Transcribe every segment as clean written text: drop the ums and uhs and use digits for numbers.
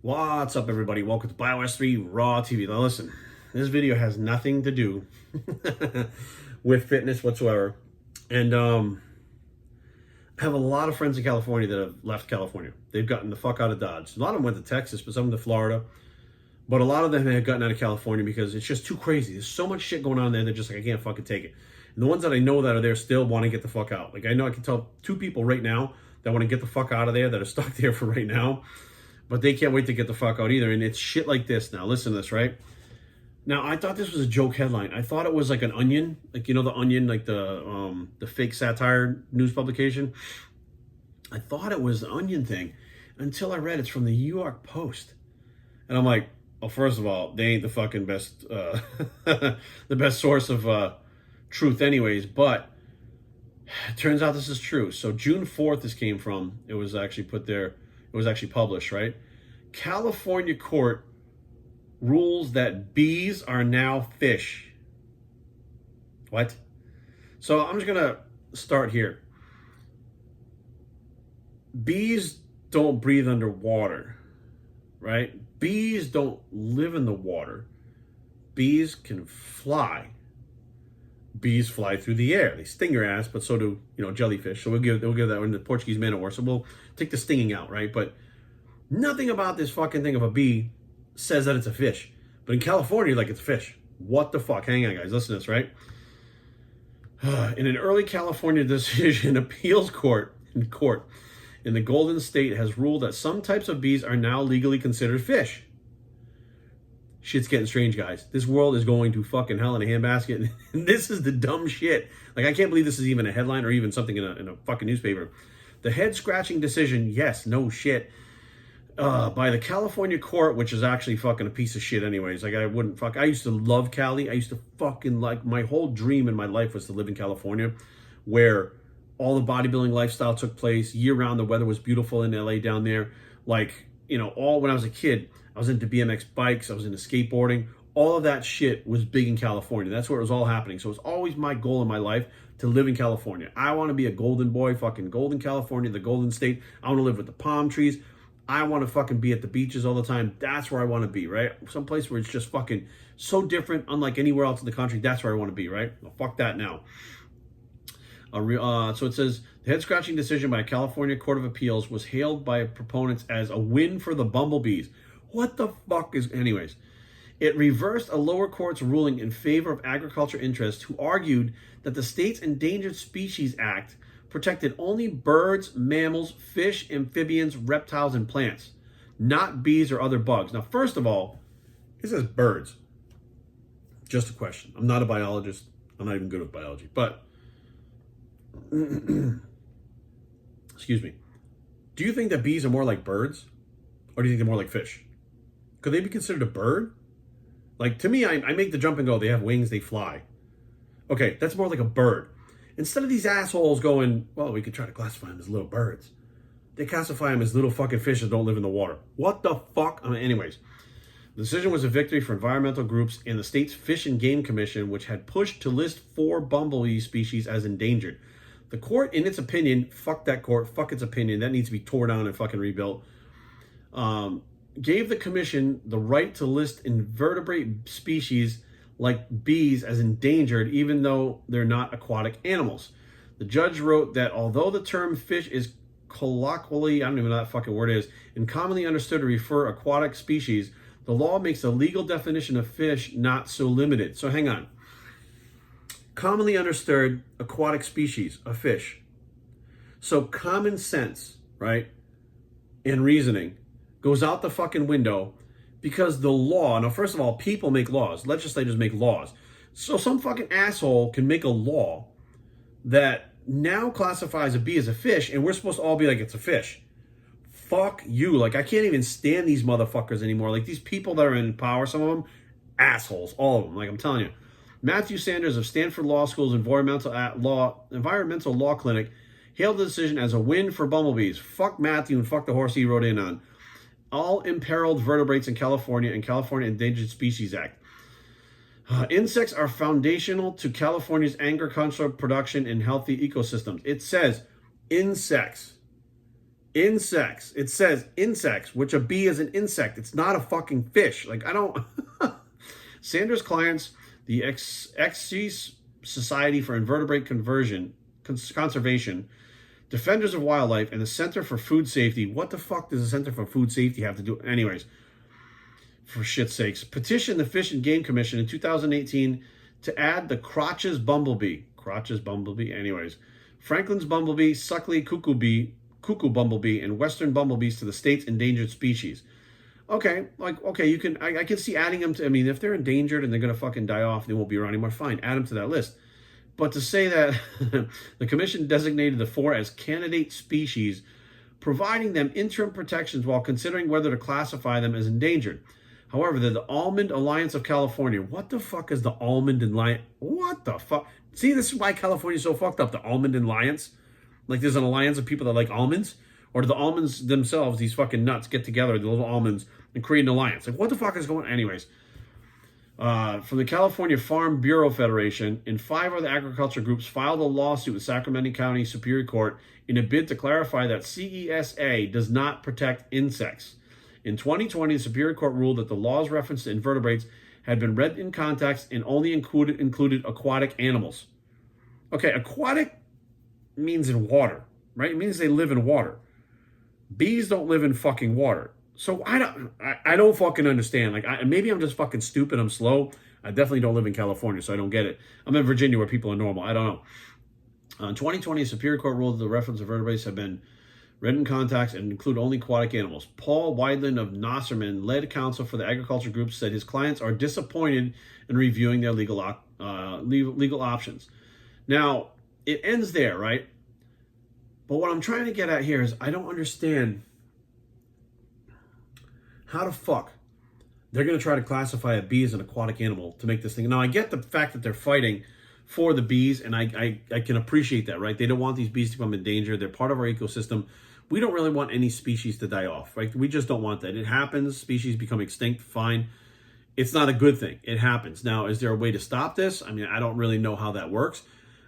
What's up, everybody? Welcome to BioS3 Raw TV. Now, listen, this video has nothing to do with fitness whatsoever. And I have a lot of friends in California that have left California. They've gotten the fuck out of Dodge. A lot of them went to Texas, but some of them to Florida. But a lot of them have gotten out of California because it's just too crazy. There's so much shit going on there. They're just like, I can't fucking take it. And the ones that I know that are there still want to get the fuck out. Like, I know I can tell two people right now that want to get the fuck out of there that are stuck there for right now. But they can't wait to get the fuck out either. And it's shit like this now. Listen to this, right? Now, I thought this was a joke headline. I thought it was like an Onion. Like, you know, the Onion, like the fake satire news publication. I thought it was the Onion thing until I read it's from the New York Post. And I'm like, well, first of all, they ain't the fucking best, the best source of truth anyways. But it turns out this is true. So June 4th this came from. It was actually put there. It was actually published, right? California court rules that bees are now fish. What? So I'm just going to start here. Bees don't breathe underwater, right? Bees don't live in the water. Bees can fly. Bees fly through the air. They sting your ass, but so do, jellyfish. So we'll give that one the Portuguese man of war. So we'll take the stinging out, right? But nothing about this fucking thing of a bee says that it's a fish. But in California, like, it's a fish. What the fuck? Hang on, guys. Listen to this, right? In an early California decision, appeals court in the Golden State has ruled that some types of bees are now legally considered fish. Shit's getting strange, guys. This world is going to fucking hell in a handbasket. And this is the dumb shit. Like, I can't believe this is even a headline or even something in a fucking newspaper. The head-scratching decision, yes, no shit, by the California court, which is actually fucking a piece of shit anyways. Like, I used to love Cali. I used to fucking, like, my whole dream in my life was to live in California, where all the bodybuilding lifestyle took place year-round. The weather was beautiful in LA down there. Like, all when I was a kid, I was into BMX bikes, I was into skateboarding. All of that shit was big in California. That's where it was all happening. So it's always my goal in my life to live in California. I want to be a golden boy, fucking golden California, the Golden State. I want to live with the palm trees. I want to fucking be at the beaches all the time. That's where I want to be, right? Someplace where it's just fucking so different, unlike anywhere else in the country. That's where I want to be, right? Well, fuck that now. So it says, the head-scratching decision by a California Court of Appeals was hailed by proponents as a win for the bumblebees. What the fuck is... Anyways, it reversed a lower court's ruling in favor of agriculture interests who argued that the state's Endangered Species Act protected only birds, mammals, fish, amphibians, reptiles, and plants, not bees or other bugs. Now, first of all, it says birds. Just a question. I'm not a biologist. I'm not even good with biology, but... excuse me. Do you think that bees are more like birds? Or do you think they're more like fish? Could they be considered a bird? Like, to me, I make the jump and go, they have wings, they fly. Okay, that's more like a bird. Instead of these assholes going, well, we could try to classify them as little birds. They classify them as little fucking fish that don't live in the water. What the fuck? Anyways, the decision was a victory for environmental groups and the state's Fish and Game Commission, which had pushed to list 4 bumblebee species as endangered. The court, in its opinion, fuck that court, fuck its opinion, that needs to be torn down and fucking rebuilt, gave the commission the right to list invertebrate species like bees as endangered, even though they're not aquatic animals. The judge wrote that although the term fish is colloquially, I don't even know what that fucking word is, and commonly understood to refer aquatic species, the law makes the legal definition of fish not so limited. So hang on. Commonly understood aquatic species, a fish. So common sense, right, and reasoning goes out the fucking window because the law, now first of all, people make laws, legislators make laws. So some fucking asshole can make a law that now classifies a bee as a fish and we're supposed to all be like, it's a fish. Fuck you. Like, I can't even stand these motherfuckers anymore. Like, these people that are in power, some of them, assholes, all of them. Like, I'm telling you. Matthew Sanders of Stanford Law School's Environmental Law Clinic hailed the decision as a win for bumblebees. Fuck Matthew and fuck the horse he rode in on. All imperiled vertebrates in California and California Endangered Species Act. Insects are foundational to California's agricultural production and healthy ecosystems. It says insects. Insects. It says insects, which a bee is an insect. It's not a fucking fish. Like, I don't... Sanders' clients, the XC Society for Invertebrate Conservation, Defenders of Wildlife, and the Center for Food Safety. What the fuck does the Center for Food Safety have to do? Anyways, for shit's sakes, petitioned the Fish and Game Commission in 2018 to add the Crotch's bumblebee. Crotch's bumblebee? Anyways. Franklin's bumblebee, Suckley cuckoo bumblebee, and western bumblebees to the state's endangered species. Okay, like, okay, you can, I can see adding them to, I mean, if they're endangered and they're going to fucking die off, they won't be around anymore, fine, add them to that list. But to say that the commission designated the 4 as candidate species, providing them interim protections while considering whether to classify them as endangered. However, the Almond Alliance of California. What the fuck is the Almond Alliance? What the fuck? See, this is why California's so fucked up. The Almond Alliance. Like, there's an alliance of people that like almonds. Or do the almonds themselves, these fucking nuts, get together, the little almonds, and create an alliance? Like, what the fuck is going on? Anyways. From the California Farm Bureau Federation and 5 other agriculture groups filed a lawsuit with Sacramento County Superior Court in a bid to clarify that CESA does not protect insects. In 2020, the Superior Court ruled that the law's reference to invertebrates had been read in context and only included aquatic animals. Okay, aquatic means in water, right? It means they live in water. Bees don't live in fucking water. So I don't fucking understand. Like, maybe I'm just fucking stupid. I'm slow. I definitely don't live in California, so I don't get it. I'm in Virginia where people are normal. I don't know. In 2020, the Superior Court ruled that the reference to vertebrates have been read in context and include only aquatic animals. Paul Weidland of Nosserman, lead counsel for the agriculture group, said his clients are disappointed in reviewing their legal options. Now, it ends there, right? But what I'm trying to get at here is I don't understand how the fuck they're going to try to classify a bee as an aquatic animal to make this thing. Now, I get the fact that they're fighting for the bees, and I can appreciate that, right? They don't want these bees to become endangered. They're part of our ecosystem. We don't really want any species to die off, right? We just don't want that. It happens. Species become extinct. Fine. It's not a good thing. It happens. Now, is there a way to stop this? I mean, I don't really know how that works,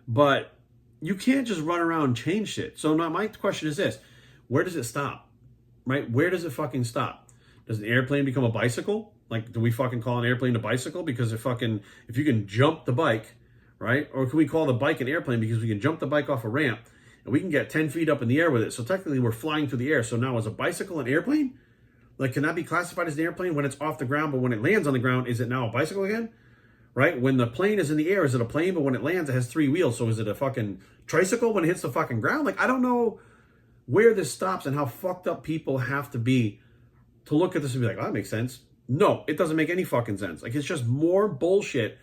but you can't just run around and change shit. So now my question is this: where does it stop? Right? Where does it fucking stop? Does an airplane become a bicycle? Like, do we fucking call an airplane a bicycle because if you can jump the bike, right? Or can we call the bike an airplane because we can jump the bike off a ramp and we can get 10 feet up in the air with it? So technically we're flying through the air. So now is a bicycle an airplane? Like, can that be classified as an airplane when it's off the ground, but when it lands on the ground, is it now a bicycle again? Right? When the plane is in the air, is it a plane? But when it lands, it has 3 wheels. So is it a fucking tricycle when it hits the fucking ground? Like, I don't know where this stops and how fucked up people have to be to look at this and be like, oh, that makes sense. No, it doesn't make any fucking sense. Like, it's just more bullshit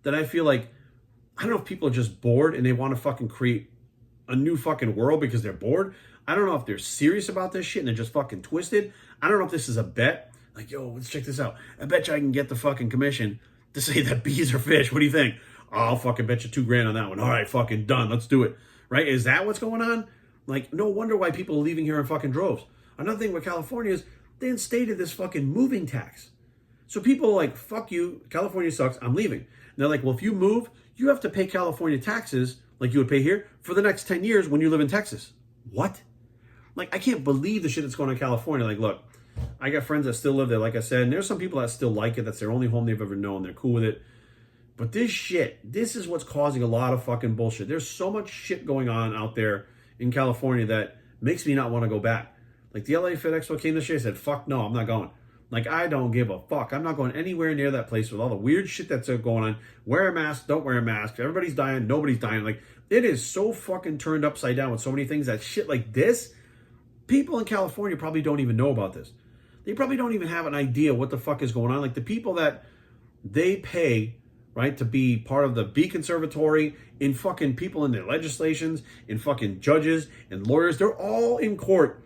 that I feel like, I don't know if people are just bored and they want to fucking create a new fucking world because they're bored. I don't know if they're serious about this shit and they're just fucking twisted. I don't know if this is a bet. Like, yo, let's check this out. I bet you I can get the fucking commission to say that bees are fish. What do you think? Oh, I'll fucking bet you $2,000 on that one. All right, fucking done. Let's do it. Right? Is that what's going on? Like, no wonder why people are leaving here in fucking droves. Another thing with California is they instated this fucking moving tax. So people are like, fuck you, California sucks, I'm leaving. And they're like, well, if you move, you have to pay California taxes like you would pay here for the next 10 years when you live in Texas. What? Like, I can't believe the shit that's going on in California. Like, look, I got friends that still live there, like I said, and there's some people that still like it. That's their only home they've ever known. They're cool with it. But this shit, this is what's causing a lot of fucking bullshit. There's so much shit going on out there in California that makes me not want to go back. Like, the LA Fit Expo came this year, I said, fuck no, I'm not going. Like, I don't give a fuck. I'm not going anywhere near that place with all the weird shit that's going on. Wear a mask, don't wear a mask. Everybody's dying, nobody's dying. Like, it is so fucking turned upside down with so many things that shit like this, people in California probably don't even know about this. They probably don't even have an idea what the fuck is going on. Like, the people that they pay, right, to be part of the Bee Conservatory, in fucking people in their legislations, in fucking judges and lawyers, they're all in court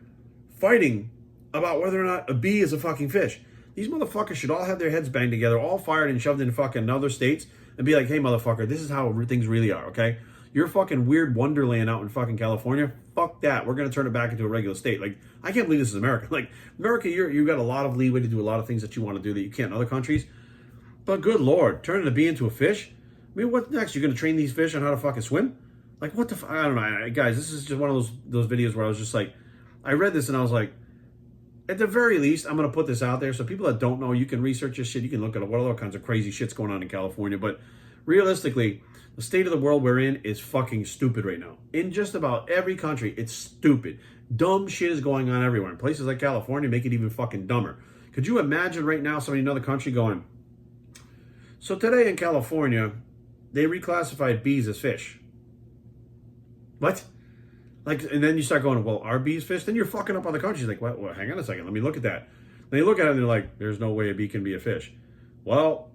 fighting about whether or not a bee is a fucking fish. These motherfuckers should all have their heads banged together, all fired and shoved in fucking other states, and be like, hey, motherfucker, this is how things really are, okay? Your fucking weird wonderland out in fucking California, fuck that. We're going to turn it back into a regular state. Like, I can't believe this is America. Like, America, you got a lot of leeway to do a lot of things that you want to do that you can't in other countries. But good Lord, turning a bee into a fish? I mean, what's next? You're going to train these fish on how to fucking swim? Like, what the I don't know. Guys, this is just one of those videos where I was just like, I read this and I was like, at the very least, I'm going to put this out there so people that don't know, you can research this shit. You can look at what other kinds of crazy shit's going on in California. But realistically, the state of the world we're in is fucking stupid right now. In just about every country, it's stupid. Dumb shit is going on everywhere. In places like California, make it even fucking dumber. Could you imagine right now somebody in another country going, so today in California, they reclassified bees as fish. What? Like, and then you start going, well, are bees fish? Then you're fucking up other countries. Like, well, hang on a second. Let me look at that. Then you look at it and they're like, there's no way a bee can be a fish. Well,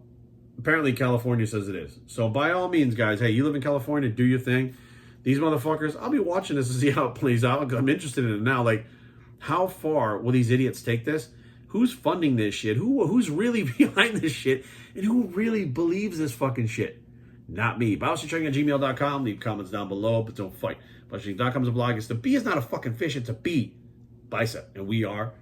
apparently California says it is. So by all means, guys, hey, you live in California, do your thing. These motherfuckers, I'll be watching this to see how it plays out. I'm interested in it now. Like, how far will these idiots take this? Who's funding this shit? Who's really behind this shit? And who really believes this fucking shit? Not me. BiosTraining@gmail.com. Leave comments down below, but don't fight. BiosTraining.com is a blog. It's the bee is not a fucking fish. It's a bee. Bicep. And we are